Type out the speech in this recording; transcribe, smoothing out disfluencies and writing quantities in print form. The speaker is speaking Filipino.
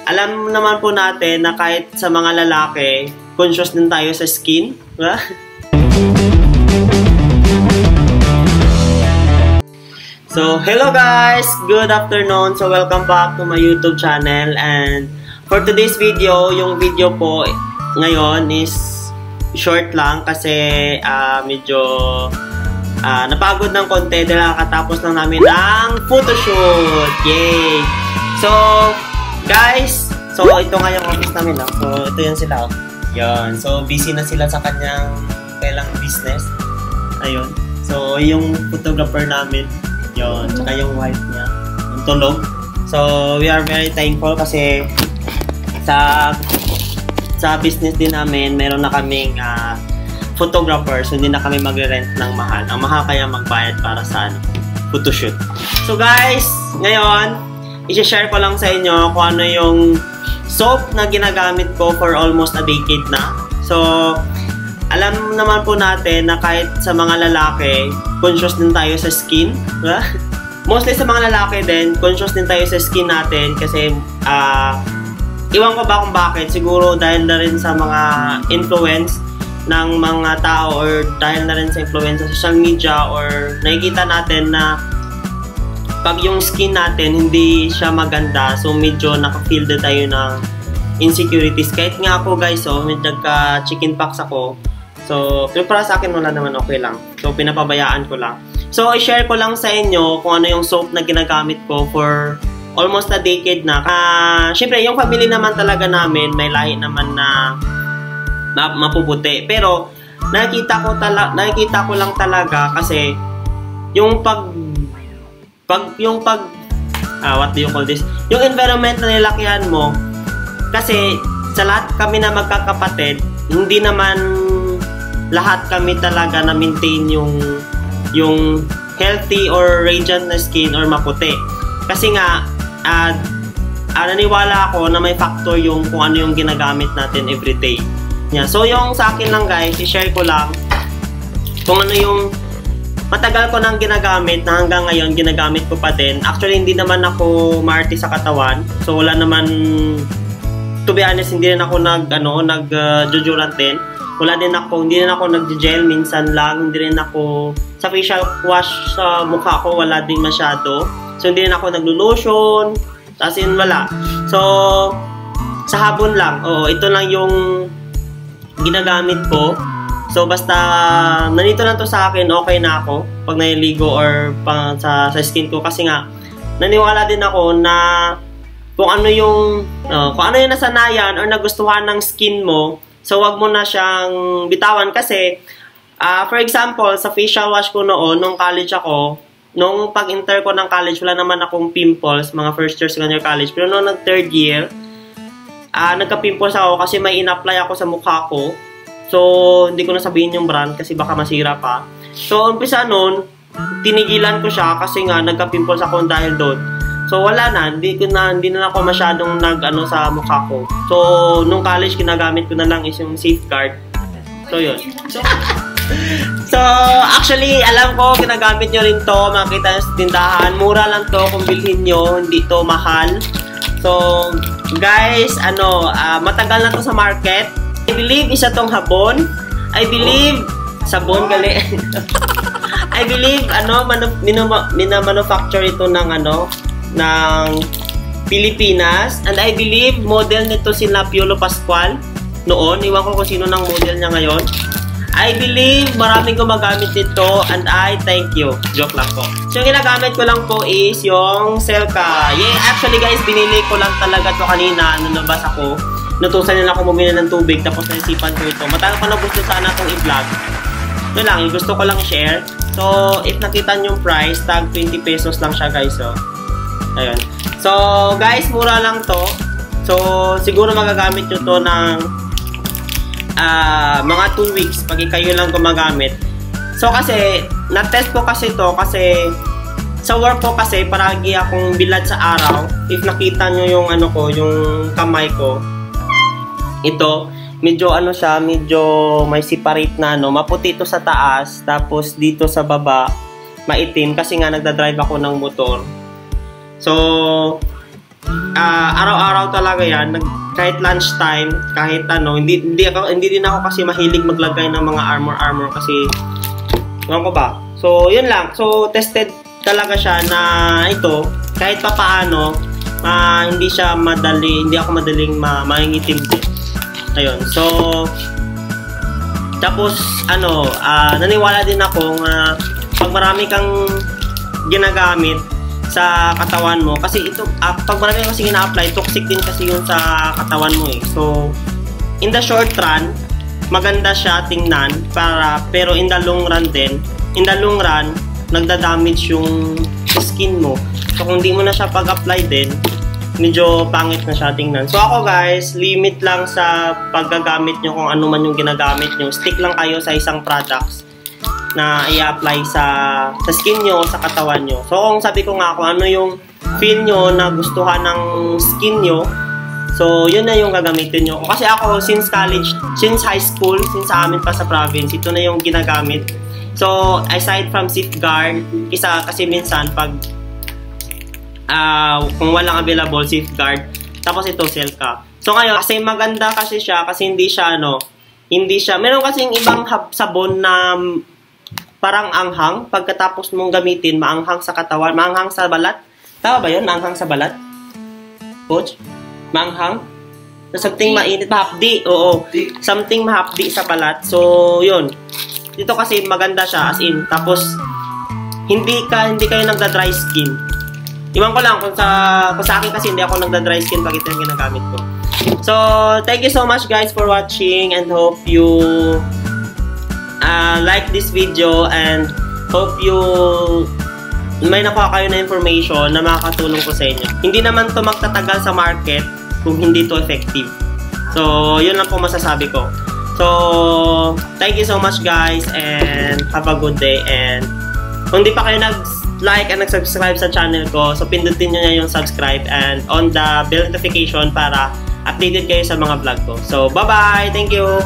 alam naman po natin na kahit sa mga lalaki, conscious din tayo sa skin. Diba? So, hello guys! Good afternoon! So, welcome back to my YouTube channel. And for today's video, yung video po ngayon is short lang kasi medyo napagod ng konti dahil nakatapos lang namin ng photoshoot. Yay! So, guys, so ito nga yung office namin. So, ito yan sila. Yan. So, busy na sila sa kanyang kailang business. Ayun. So, yung photographer namin, yun. Tsaka yung wife niya, yung tulog. So, we are very thankful kasi sa business din namin, meron na kaming photographer. So, hindi na kami magre-rent ng mahal. Ang mahal kaya magbayad para sa photoshoot. So, guys, ngayon, i-share ko lang sa inyo kung ano yung soap na ginagamit ko for almost a decade na. So, alam naman po natin na kahit sa mga lalaki, conscious din tayo sa skin. Mostly sa mga lalaki din, conscious din tayo sa skin natin kasi iwan ko ba kung bakit. Siguro dahil na rin sa mga influence ng mga tao or dahil na rin sa influence sa social media or nakikita natin na pag yung skin natin hindi siya maganda, so medyo naka-feel na tayo ng insecurities. Kahit nga ako guys, so medyo nagka-chicken pox ako. So, pero para sa akin wala naman, okay lang. So, pinapabayaan ko lang. So, i-share ko lang sa inyo kung ano yung soap na ginagamit ko for almost a decade na. Syempre, yung family naman talaga namin, may lahi naman na mapuputi. Pero, nakikita ko lang talaga kasi yung what do you call this? Yung environment na nilakihan mo, kasi sa lahat kami na magkakapatid, hindi naman lahat kami talaga na maintain yung healthy or radiant na skin or maputi. Kasi nga, naniwala ako na may factor yung kung ano yung ginagamit natin everyday. Yeah. So yung sa akin lang guys, i-share ko lang kung ano yung matagal ko nang ginagamit na hanggang ngayon ginagamit ko pa din. Actually, hindi naman ako maarte sa katawan. So, wala naman, to be honest, hindi rin ako nag-jujulant din. Hindi rin ako nag-gel minsan lang. Hindi rin ako, sa facial wash sa mukha ko, wala din masyado. So, hindi rin ako naglo-lotion. As in, wala. So, sa habon lang. Ito lang yung ginagamit ko. So, basta nanito lang to sa akin, okay na ako pag naliligo or sa skin ko. Kasi nga, naniwala din ako na kung ano yung nasanayan or nagustuhan ng skin mo, so wag mo na siyang bitawan. Kasi, for example, sa facial wash ko noon, nung college ako, nung pag-enter ko ng college, wala naman akong pimples, mga first year, second year college. Pero nung nag-third year, nagka-pimples ako kasi may in-apply ako sa mukha ko. So, hindi ko na sabihin yung brand kasi baka masira pa. So, umpisa nun, tinigilan ko siya kasi nga nagka-pimples ako dahil doon. So, wala na. Hindi na ako masyadong sa mukha ko. So, nung college, ginagamit ko na lang is yung Safeguard. So, yun. So, actually, alam ko, ginagamit nyo rin to. Makita nyo sa tindahan. Mura lang to kung bilhin nyo. Hindi to mahal. So, guys, matagal na to sa market. I believe isa tong habon. I believe sabon gali. I believe manufacture ito ng Pilipinas, and I believe model nito sila Piolo Pascual noon. Iwan ko kung sino ng model niya ngayon. I believe maraming gumagamit nito and I thank you. Joke lang po. So yung ginagamit ko lang po is yung Selka. Yeah, actually guys, binili ko lang talaga to kanina nung nabas ako. Nutusan nila ako bumili ng tubig tapos naisipan ko ito. Matagal ko na gusto sana itong i-vlog. Ito lang, gusto ko lang share. So, if nakita nyo yung price, tag 20 pesos lang siya guys. So, ayun. So, guys, mura lang to. So, siguro magagamit nyo to ng mga 2 weeks pag kayo lang gumagamit. So, kasi, na-test ko kasi to kasi sa work ko kasi paragi akong bilad sa araw. If nakita nyo yung yung kamay ko, ito, medyo medyo may separate na maputi ito sa taas, tapos dito sa baba, maitim kasi nga nagda-drive ako ng motor. So, araw-araw talaga yan, kahit lunchtime, kahit ano, hindi din ako kasi mahilig maglagay ng mga armor kasi ewan ko ba. So, yun lang. So, tested talaga siya na ito, kahit pa paano, hindi ako madaling mangingitim din. Ayun. So, tapos, naniwala din ako pag marami kang ginagamit sa katawan mo, kasi ito, pag marami kasi gina-apply, toxic din kasi yun sa katawan mo eh. So, in the short run, maganda siya tingnan, pero in the long run, nagda-damage yung skin mo. So, kung di mo na siya pag-apply din, medyo pangit na siya tingnan. So, ako guys, limit lang sa paggagamit nyo kung ano man yung ginagamit nyo. Stick lang kayo sa isang products na i-apply sa skin nyo, sa katawan nyo. So, kung sabi ko nga kung ano yung feel nyo na gustuhan ng skin nyo, so, yun na yung gagamitin nyo. Kasi ako, since college, since high school, since sa amin pa sa province, ito na yung ginagamit. So, aside from Safeguard, kasi minsan, pag kung walang available, Safeguard, tapos ito, Silka. So, ngayon, kasi maganda kasi siya, kasi hindi siya, meron kasing ibang sabon na parang anghang, pagkatapos mong gamitin, maanghang sa katawan, maanghang sa balat. Tama ba yun? Maanghang sa balat? Coach? Maanghang? Something mainit, mahapdi. Oo. Something mahapdi sa balat. So, yun. Dito kasi maganda siya, as in. Tapos, hindi kayo nagda-dry skin. Iwan ko lang, kung sa akin kasi hindi ako nagda-dry skin pag ito yung ginagamit ko. So, thank you so much guys for watching and hope you like this video and hope you may nakuha kayo na information na makakatulong ko sa inyo. Hindi naman to magtatagal sa market kung hindi to effective. So, yun lang po masasabi ko. So, thank you so much guys and have a good day. And kung di pa kayo nag-like and nag-subscribe sa channel ko, so pindutin nyo na yung subscribe and on the bell notification para updated kayo sa mga vlog ko. So, bye-bye! Thank you!